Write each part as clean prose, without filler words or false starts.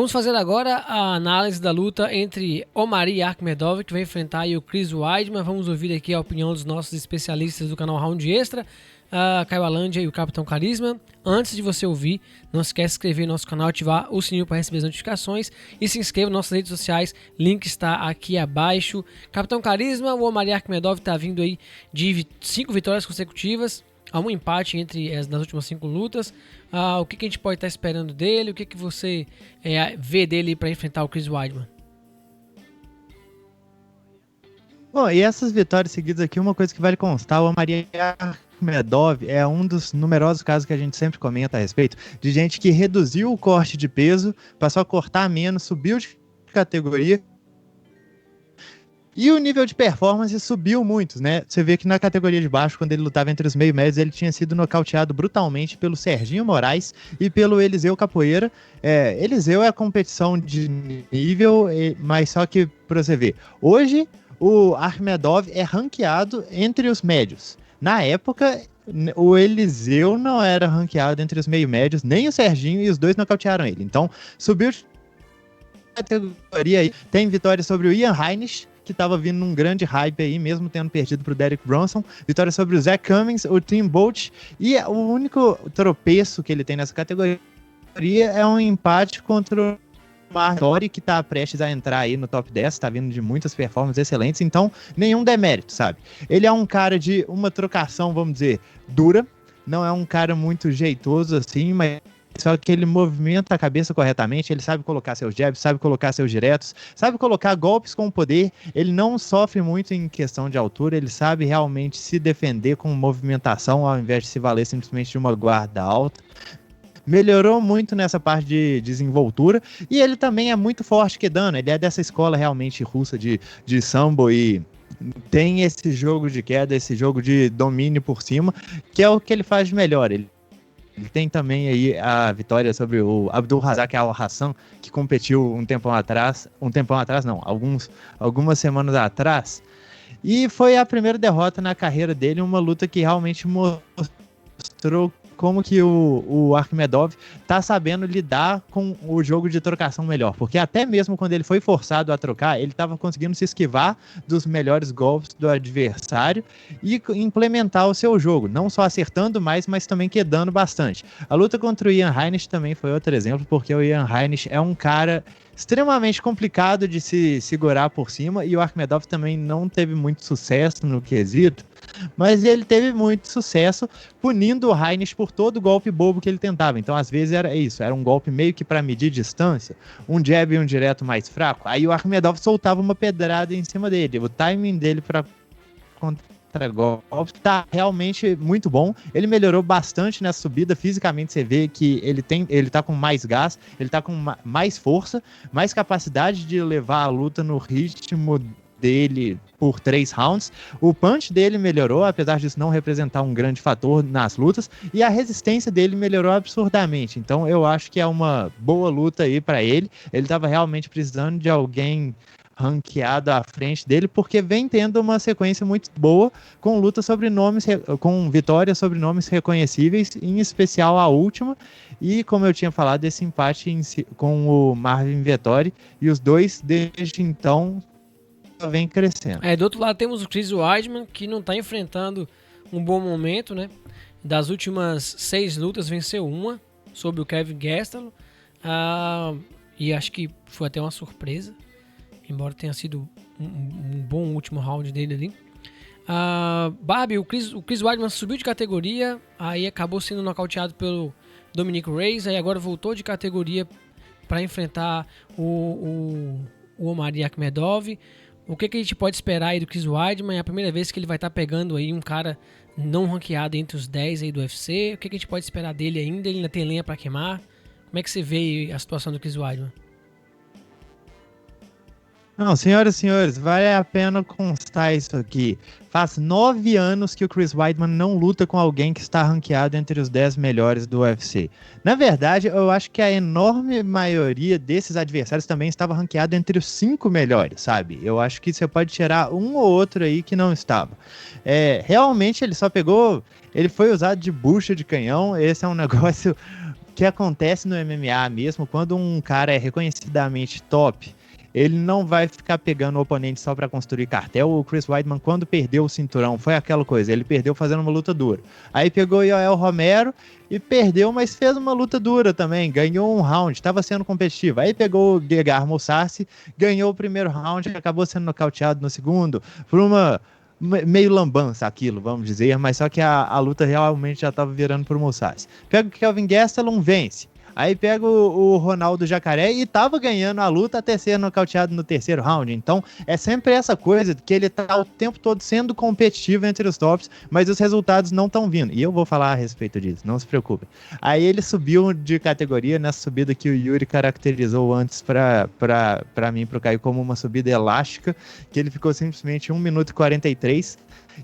Vamos fazer agora a análise da luta entre Omari Akhmedov, que vai enfrentar aí o Chris Weidman. Vamos ouvir aqui a opinião dos nossos especialistas do canal Round Extra, Caio Alândia e o Capitão Carisma. Antes de você ouvir, não esquece de se inscrever no nosso canal, ativar o sininho para receber as notificações e se inscreva nas nossas redes sociais, link está aqui abaixo. Capitão Carisma, o Omari Akhmedov está vindo aí de 5 vitórias consecutivas, há um empate entre nas últimas 5 lutas. O que a gente pode estar esperando dele? O que você vê dele para enfrentar o Chris Weidman? Bom, e essas vitórias seguidas aqui, uma coisa que vale constar, o Omari Akhmedov é um dos numerosos casos que a gente sempre comenta a respeito, de gente que reduziu o corte de peso, passou a cortar menos, subiu de categoria, e o nível de performance subiu muito, né? Você vê que na categoria de baixo, quando ele lutava entre os meio médios, ele tinha sido nocauteado brutalmente pelo Serginho Moraes e pelo Eliseu Capoeira. Eliseu é a competição de nível, mas só que, pra você ver, hoje o Akhmedov é ranqueado entre os médios. Na época, o Eliseu não era ranqueado entre os meio médios, nem o Serginho, e os dois nocautearam ele. Então, subiu de categoria aí. Tem vitória sobre o Ian Heinisch, que estava vindo num grande hype aí, mesmo tendo perdido para o Derek Brunson. Vitória sobre o Zach Cummings, o Tim Bolt. E o único tropeço que ele tem nessa categoria é um empate contra o Martori, que está prestes a entrar aí no top 10, está vindo de muitas performances excelentes, então nenhum demérito, sabe? Ele é um cara de uma trocação, vamos dizer, dura, não é um cara muito jeitoso assim, mas só que ele movimenta a cabeça corretamente, ele sabe colocar seus jabs, sabe colocar seus diretos, sabe colocar golpes com poder, ele não sofre muito em questão de altura, ele sabe realmente se defender com movimentação ao invés de se valer simplesmente de uma guarda alta. Melhorou muito nessa parte de desenvoltura e ele também é muito forte quedando, ele é dessa escola realmente russa de sambo e tem esse jogo de queda, esse jogo de domínio por cima, que é o que ele faz de melhor. Ele tem também aí a vitória sobre o Abdulrazak Al-Hassan, que competiu algumas semanas atrás, e foi a primeira derrota na carreira dele, uma luta que realmente mostrou como que o Akhmedov tá sabendo lidar com o jogo de trocação melhor, porque até mesmo quando ele foi forçado a trocar, ele estava conseguindo se esquivar dos melhores golpes do adversário e implementar o seu jogo, não só acertando mais, mas também quedando bastante. A luta contra o Ian Heinisch também foi outro exemplo, porque o Ian Heinisch é um cara extremamente complicado de se segurar por cima, e o Akhmedov também não teve muito sucesso no quesito, mas ele teve muito sucesso punindo o Heinisch por todo golpe bobo que ele tentava. Então, às vezes, era isso, era um golpe meio que para medir distância, um jab e um direto mais fraco, aí o Akhmedov soltava uma pedrada em cima dele, o timing dele para contra-golpe tá realmente muito bom. Ele melhorou bastante nessa subida, fisicamente você vê que ele tá com mais gás, ele tá com mais força, mais capacidade de levar a luta no ritmo dele por 3 rounds. O punch dele melhorou, apesar disso não representar um grande fator nas lutas, e a resistência dele melhorou absurdamente. Então eu acho que é uma boa luta aí para ele. Ele tava realmente precisando de alguém ranqueado à frente dele, porque vem tendo uma sequência muito boa com lutas sobre nomes, com vitórias sobre nomes reconhecíveis, em especial a última, e como eu tinha falado, esse empate com o Marvin Vettori, e os dois desde então vem crescendo. Do outro lado temos o Chris Weidman, que não está enfrentando um bom momento, né? Das últimas 6 lutas venceu uma sobre o Kevin Gastelum, e acho que foi até uma surpresa, embora tenha sido um bom último round dele ali. Barbie, o Chris Weidman subiu de categoria, aí acabou sendo nocauteado pelo Dominic Reyes, aí agora voltou de categoria para enfrentar o Omari Akhmedov. O que a gente pode esperar aí do Chris Weidman? É a primeira vez que ele vai estar pegando aí um cara não ranqueado entre os 10 aí do UFC. O que a gente pode esperar dele ainda? Ele ainda tem lenha para queimar? Como é que você vê a situação do Chris Weidman? Não, senhoras e senhores, vale a pena constar isso aqui. Faz 9 anos que o Chris Weidman não luta com alguém que está ranqueado entre os 10 melhores do UFC. Na verdade, eu acho que a enorme maioria desses adversários também estava ranqueado entre os 5 melhores, sabe? Eu acho que você pode tirar um ou outro aí que não estava. Realmente ele só pegou... Ele foi usado de bucha de canhão, esse é um negócio que acontece no MMA mesmo, quando um cara é reconhecidamente top, ele não vai ficar pegando o oponente só para construir cartel. O Chris Weidman, quando perdeu o cinturão, foi aquela coisa, ele perdeu fazendo uma luta dura. Aí pegou o Yoel Romero e perdeu, mas fez uma luta dura também, ganhou um round, estava sendo competitivo. Aí pegou o Gegard Mousasi, ganhou o primeiro round, acabou sendo nocauteado no segundo, por uma meio lambança aquilo, vamos dizer, mas só que a luta realmente já estava virando pro Mousasi. Pega o Kelvin Gastelum, vence. Aí pega o Ronaldo Jacaré e tava ganhando a luta até ser nocauteado no terceiro round. Então, é sempre essa coisa que ele tá o tempo todo sendo competitivo entre os tops, mas os resultados não estão vindo. E eu vou falar a respeito disso, não se preocupe. Aí ele subiu de categoria nessa subida que o Yuri caracterizou antes pra mim, pro Caio, como uma subida elástica, que ele ficou simplesmente 1 minuto e 43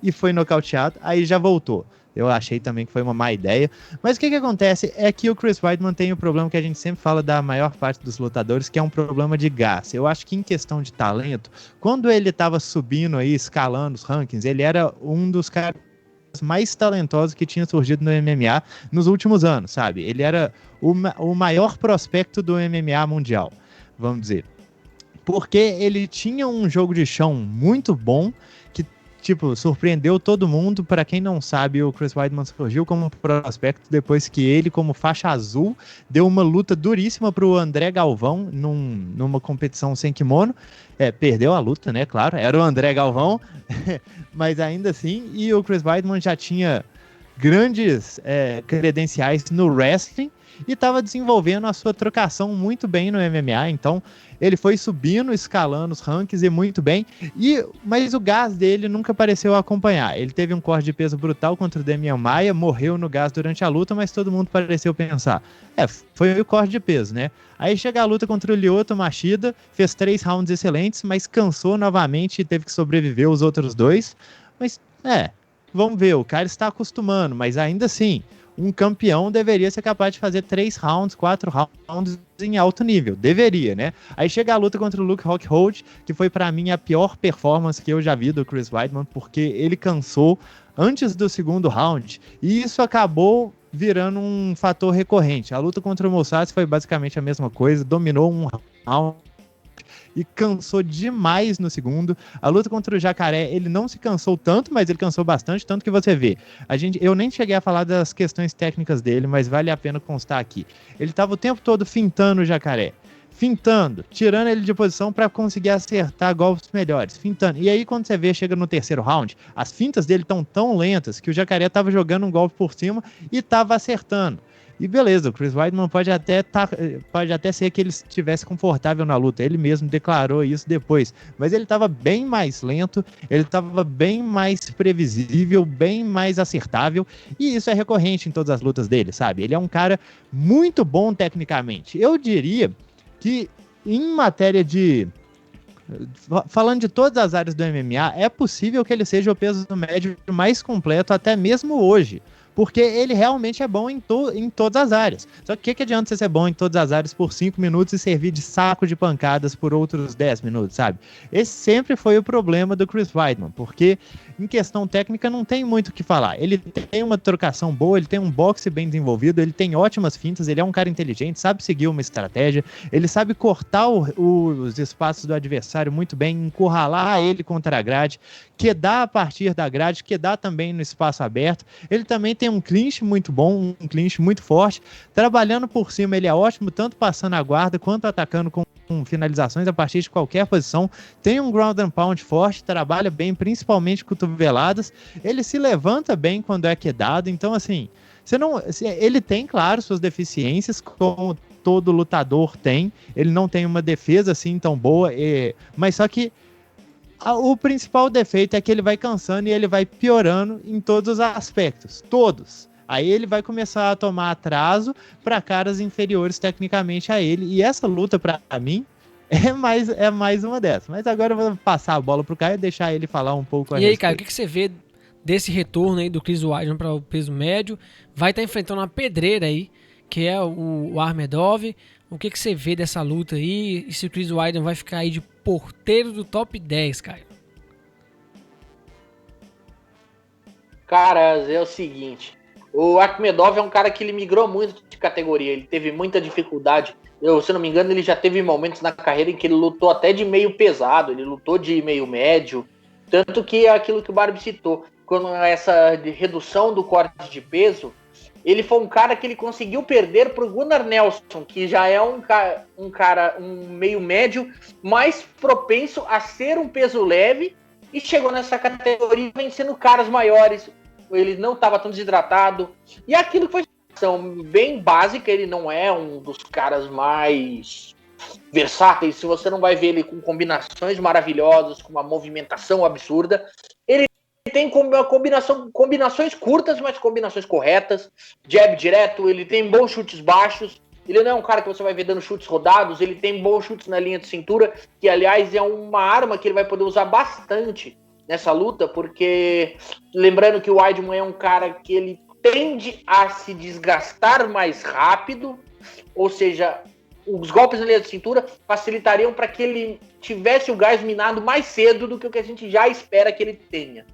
e foi nocauteado, aí já voltou. Eu achei também que foi uma má ideia. Mas o que acontece é que o Chris Weidman tem o problema que a gente sempre fala da maior parte dos lutadores, que é um problema de gás. Eu acho que em questão de talento, quando ele estava subindo aí, escalando os rankings, ele era um dos caras mais talentosos que tinha surgido no MMA nos últimos anos, sabe? Ele era o maior prospecto do MMA mundial, vamos dizer. Porque ele tinha um jogo de chão muito bom, que tipo, surpreendeu todo mundo. Para quem não sabe, o Chris Weidman surgiu como prospecto depois que ele, como faixa azul, deu uma luta duríssima pro André Galvão numa competição sem kimono. Perdeu a luta, né? Claro, era o André Galvão, mas ainda assim. E o Chris Weidman já tinha grandes credenciais no wrestling e estava desenvolvendo a sua trocação muito bem no MMA. Então ele foi subindo, escalando os rankings e muito bem, mas o gás dele nunca pareceu acompanhar. Ele teve um corte de peso brutal contra o Demian Maia, morreu no gás durante a luta, mas todo mundo pareceu pensar, foi o corte de peso, né? Aí chega a luta contra o Lyoto Machida, fez 3 rounds excelentes, mas cansou novamente e teve que sobreviver os outros 2, mas vamos ver, o cara está acostumando, mas ainda assim, um campeão deveria ser capaz de fazer 3 rounds, 4 rounds em alto nível. Deveria, né? Aí chega a luta contra o Luke Rockhold, que foi pra mim a pior performance que eu já vi do Chris Weidman, porque ele cansou antes do segundo round, e isso acabou virando um fator recorrente. A luta contra o Mousasi foi basicamente a mesma coisa, dominou um round e cansou demais no segundo. A luta contra o Jacaré, ele não se cansou tanto, mas ele cansou bastante, tanto que você vê. Eu nem cheguei a falar das questões técnicas dele, mas vale a pena constar aqui. Ele estava o tempo todo fintando o Jacaré. Fintando, tirando ele de posição para conseguir acertar golpes melhores, fintando. E aí quando você vê, chega no terceiro round, as fintas dele estão tão lentas que o Jacaré estava jogando um golpe por cima e estava acertando. E beleza, o Chris Weidman pode até ser que ele estivesse confortável na luta. Ele mesmo declarou isso depois. Mas ele estava bem mais lento, ele estava bem mais previsível, bem mais acertável. E isso é recorrente em todas as lutas dele, sabe? Ele é um cara muito bom tecnicamente. Eu diria que em matéria de... Falando de todas as áreas do MMA, é possível que ele seja o peso médio mais completo até mesmo hoje. Porque ele realmente é bom em todas as áreas. Só que o que adianta você ser bom em todas as áreas por 5 minutos e servir de saco de pancadas por outros 10 minutos, sabe? Esse sempre foi o problema do Chris Weidman, porque em questão técnica não tem muito o que falar. Ele tem uma trocação boa, ele tem um boxe bem desenvolvido, ele tem ótimas fintas, ele é um cara inteligente, sabe seguir uma estratégia, ele sabe cortar os espaços do adversário muito bem, encurralar ele contra a grade, quedar a partir da grade, quedar também no espaço aberto. Ele também tem um clinch muito bom, um clinch muito forte. Trabalhando por cima, ele é ótimo, tanto passando a guarda quanto atacando com finalizações a partir de qualquer posição. Tem um ground and pound forte, trabalha bem, principalmente cotoveladas. Ele se levanta bem quando é quedado. Então, assim, ele tem, claro, suas deficiências, como todo lutador tem. Ele não tem uma defesa assim tão boa, mas só que o principal defeito é que ele vai cansando e ele vai piorando em todos os aspectos, todos. Aí ele vai começar a tomar atraso para caras inferiores tecnicamente a ele. E essa luta, para mim, é mais uma dessas. Mas agora eu vou passar a bola pro Caio e deixar ele falar um pouco a respeito. E aí, Caio, o que você vê desse retorno aí do Chris Weidman para o peso médio? Vai estar enfrentando uma pedreira aí, que é o Armedov. O que você vê dessa luta aí? E se o Chris Weidman vai ficar aí de porteiro do top 10, Caio? Cara, é o seguinte. O Akhmedov é um cara que ele migrou muito de categoria, ele teve muita dificuldade. Se não me engano, ele já teve momentos na carreira em que ele lutou até de meio pesado, ele lutou de meio médio. Tanto que é aquilo que o Barbie citou, quando essa redução do corte de peso, ele foi um cara que ele conseguiu perder para o Gunnar Nelson, que já é um meio médio, mais propenso a ser um peso leve, e chegou nessa categoria vencendo caras maiores. Ele não estava tão desidratado. E aquilo foi bem básica, ele não é um dos caras mais versáteis. Se você não vai ver ele com combinações maravilhosas, com uma movimentação absurda, ele tem combinações curtas, mas combinações corretas, jab direto, ele tem bons chutes baixos, ele não é um cara que você vai ver dando chutes rodados, ele tem bons chutes na linha de cintura, que aliás é uma arma que ele vai poder usar bastante nessa luta, porque lembrando que o Weidman é um cara que ele tende a se desgastar mais rápido, ou seja, os golpes na linha de cintura facilitariam para que ele tivesse o gás minado mais cedo do que o que a gente já espera que ele tenha.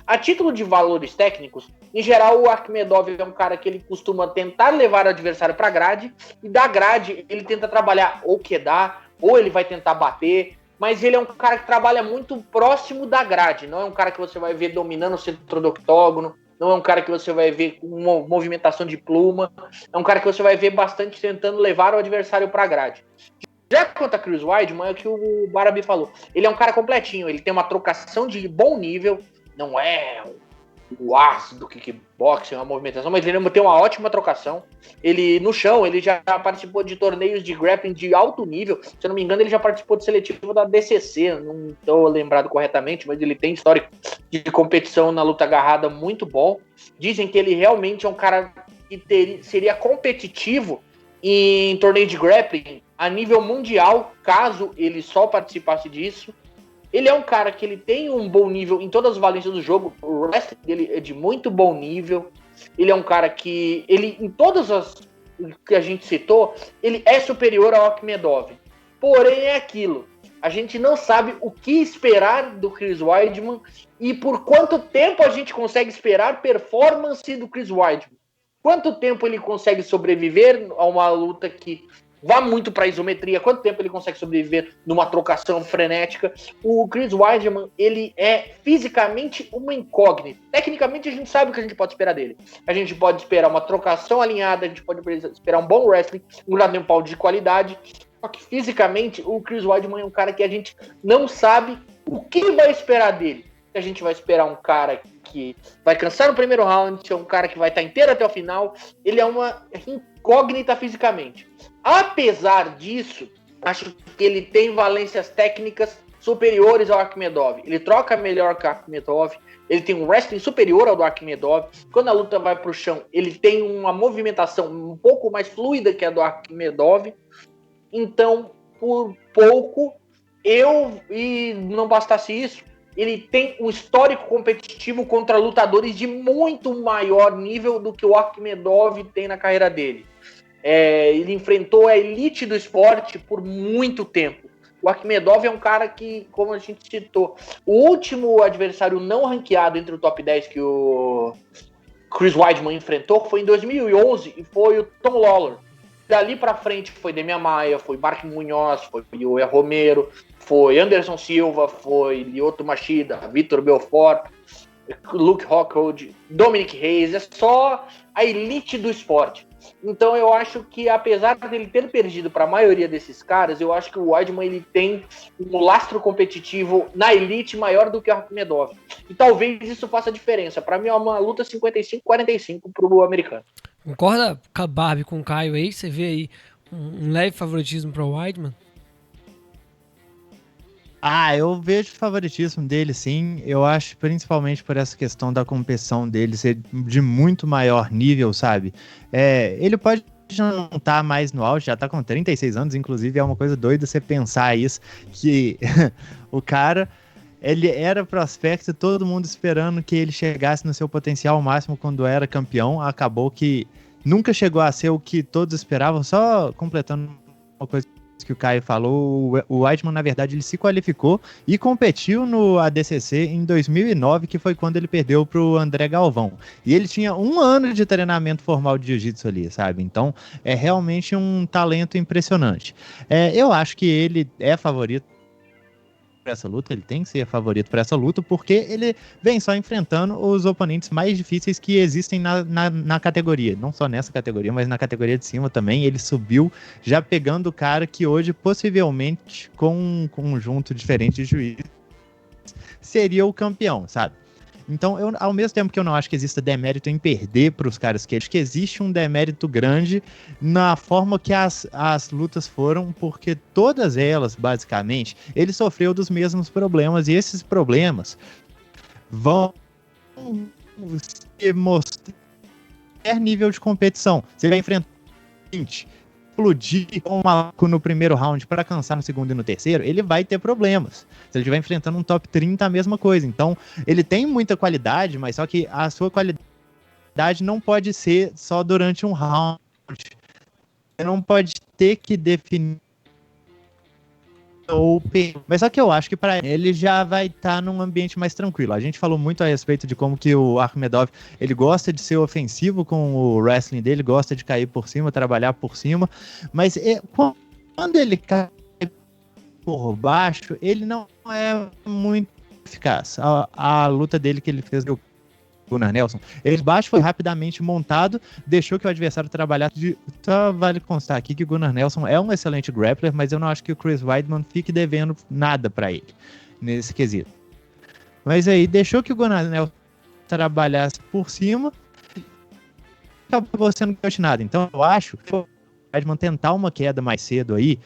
A título de valores técnicos, em geral, o Akhmedov é um cara que ele costuma tentar levar o adversário para a grade, e da grade ele tenta trabalhar ou quedar, ou ele vai tentar bater, mas ele é um cara que trabalha muito próximo da grade, não é um cara que você vai ver dominando o centro do octógono, não é um cara que você vai ver com uma movimentação de pluma, é um cara que você vai ver bastante tentando levar o adversário para a grade. Já quanto a Chris Weidman, é o que o Barabi falou, ele é um cara completinho, ele tem uma trocação de bom nível, não é o aço do kickboxing, uma movimentação, mas ele tem uma ótima trocação. Ele, no chão, ele já participou de torneios de grappling de alto nível. Se eu não me engano, ele já participou de seletivo da DCC, não estou lembrado corretamente, mas ele tem histórico de competição na luta agarrada muito bom. Dizem que ele realmente é um cara que seria competitivo em torneio de grappling a nível mundial, caso ele só participasse disso. Ele é um cara que ele tem um bom nível em todas as valências do jogo. O wrestling dele é de muito bom nível. Ele é um cara que, ele, em todas as que a gente citou, ele é superior ao Akhmedov. Porém, é aquilo. A gente não sabe o que esperar do Chris Weidman e por quanto tempo a gente consegue esperar performance do Chris Weidman. Quanto tempo ele consegue sobreviver a uma luta que vá muito para a isometria, quanto tempo ele consegue sobreviver numa trocação frenética. O Chris Weidman, ele é fisicamente uma incógnita. Tecnicamente, a gente sabe o que a gente pode esperar dele. A gente pode esperar uma trocação alinhada, a gente pode esperar um bom wrestling, um grande pau de qualidade. Só que fisicamente, o Chris Weidman é um cara que a gente não sabe o que vai esperar dele. A gente vai esperar um cara que vai cansar no primeiro round, é um cara que vai estar inteiro até o final. Ele é uma incógnita fisicamente. Apesar disso, acho que ele tem valências técnicas superiores ao Akhmedov. Ele troca melhor que o Akhmedov, ele tem um wrestling superior ao do Akhmedov. Quando a luta vai para o chão, ele tem uma movimentação um pouco mais fluida que a do Akhmedov. Então, por pouco, e não bastasse isso, ele tem um histórico competitivo contra lutadores de muito maior nível do que o Akhmedov tem na carreira dele. Ele enfrentou a elite do esporte por muito tempo. O Akhmedov é um cara que, como a gente citou, o último adversário não ranqueado entre o top 10 que o Chris Weidman enfrentou foi em 2011 e foi o Tom Lawlor. Dali pra frente foi Demian Maia, foi Mark Munhoz, foi Yoel Romero, foi Anderson Silva, foi Lyoto Machida, Vitor Belfort, Luke Rockhold, Dominic Reyes. É só a elite do esporte. Então eu acho que, apesar dele ter perdido para a maioria desses caras, eu acho que o Weidman ele tem um lastro competitivo na elite maior do que o Akhmedov. E talvez isso faça diferença. Para mim é uma luta 55-45 pro americano. Concorda, Barbie, com o Caio aí? Você vê aí um leve favoritismo para o Weidman? Eu vejo o favoritismo dele, sim. Eu acho, principalmente por essa questão da competição dele ser de muito maior nível, sabe? Ele pode não estar mais no auge, já tá com 36 anos, inclusive é uma coisa doida você pensar isso, que o cara, ele era prospecto, todo mundo esperando que ele chegasse no seu potencial máximo quando era campeão, acabou que nunca chegou a ser o que todos esperavam, só completando uma coisa que o Caio falou, o Weidman, na verdade, ele se qualificou e competiu no ADCC em 2009, que foi quando ele perdeu para o André Galvão. E ele tinha 1 ano de treinamento formal de jiu-jitsu ali, sabe? Então, é realmente um talento impressionante. Eu acho que ele é favorito para essa luta, ele tem que ser favorito para essa luta, porque ele vem só enfrentando os oponentes mais difíceis que existem na categoria, não só nessa categoria, mas na categoria de cima também. Ele subiu já pegando o cara que hoje, possivelmente, com um conjunto diferente de juízes, seria o campeão, sabe? Então, ao mesmo tempo que eu não acho que exista demérito em perder para os caras que acho que existe um demérito grande na forma que as lutas foram, porque todas elas, basicamente, ele sofreu dos mesmos problemas, e esses problemas vão se mostrar nível de competição. Você vai enfrentar 20, explodir com um maluco no primeiro round para cansar no segundo e no terceiro, ele vai ter problemas. Se ele estiver enfrentando um top 30, a mesma coisa. Então, ele tem muita qualidade, mas só que a sua qualidade não pode ser só durante um round. Você não pode ter que definir mas só que eu acho que para ele já vai estar num ambiente mais tranquilo. A gente falou muito a respeito de como que o Akhmedov, ele gosta de ser ofensivo com o wrestling dele, gosta de cair por cima, trabalhar por cima, mas quando ele cai por baixo, ele não é muito eficaz. A luta dele que ele fez com o Gunnar Nelson, ele baixo foi rapidamente montado, deixou que o adversário trabalhasse. Só vale constar aqui que o Gunnar Nelson é um excelente grappler, mas eu não acho que o Chris Weidman fique devendo nada para ele nesse quesito. Mas aí deixou que o Gunnar Nelson trabalhasse por cima e acabou sendo nada. Então eu acho que o Weidman tentar uma queda mais cedo aí,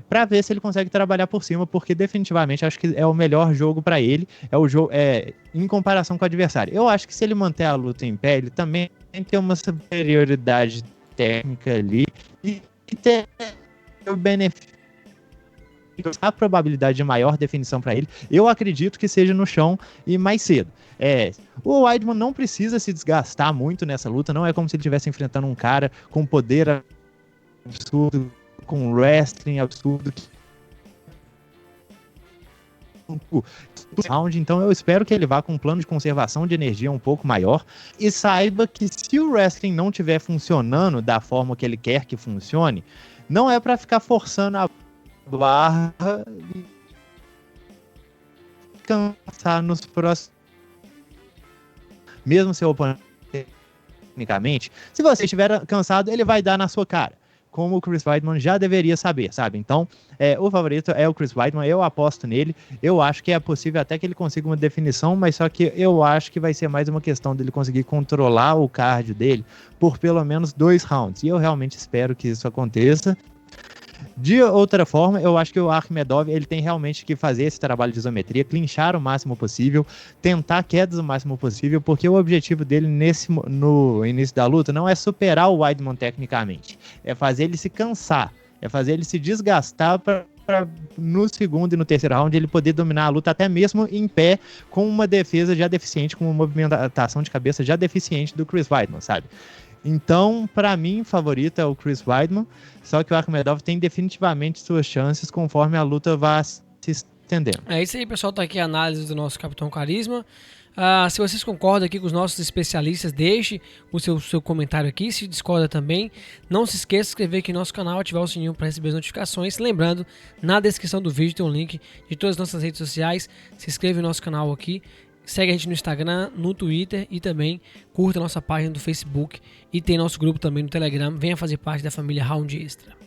para ver se ele consegue trabalhar por cima, porque definitivamente acho que é o melhor jogo para ele, é o jogo em comparação com o adversário. Eu acho que se ele manter a luta em pé, ele também tem uma superioridade técnica ali e tem o benefício, a probabilidade de maior definição para ele, eu acredito que seja no chão e mais cedo. O Weidman não precisa se desgastar muito nessa luta, não é como se ele estivesse enfrentando um cara com poder absurdo, com wrestling absurdo, round. Então eu espero que ele vá com um plano de conservação de energia um pouco maior e saiba que se o wrestling não estiver funcionando da forma que ele quer que funcione, não é para ficar forçando a barra e cansar nos próximos, mesmo seu oponente tecnicamente, se você estiver cansado, ele vai dar na sua cara, como o Chris Weidman já deveria saber, sabe? Então, o favorito é o Chris Weidman, eu aposto nele, eu acho que é possível até que ele consiga uma definição, mas só que eu acho que vai ser mais uma questão dele conseguir controlar o cardio dele por pelo menos 2 rounds, e eu realmente espero que isso aconteça. De outra forma, eu acho que o Akhmedov, ele tem realmente que fazer esse trabalho de isometria, clinchar o máximo possível, tentar quedas o máximo possível, porque o objetivo dele no início da luta não é superar o Weidman tecnicamente, é fazer ele se cansar, é fazer ele se desgastar para no segundo e no terceiro round ele poder dominar a luta até mesmo em pé, com uma defesa já deficiente, com uma movimentação de cabeça já deficiente do Chris Weidman, sabe? Então, para mim, favorito é o Chris Weidman, só que o Akhmedov tem definitivamente suas chances conforme a luta vá se estendendo. É isso aí, pessoal, tá aqui a análise do nosso Capitão Carisma. Se vocês concordam aqui com os nossos especialistas, deixe o seu comentário aqui. Se discorda também, não se esqueça de se inscrever aqui no nosso canal, ativar o sininho para receber as notificações. Lembrando, na descrição do vídeo tem um link de todas as nossas redes sociais. Se inscreve no nosso canal aqui. Segue a gente no Instagram, no Twitter e também curta a nossa página do Facebook e tem nosso grupo também no Telegram. Venha fazer parte da família Round Extra.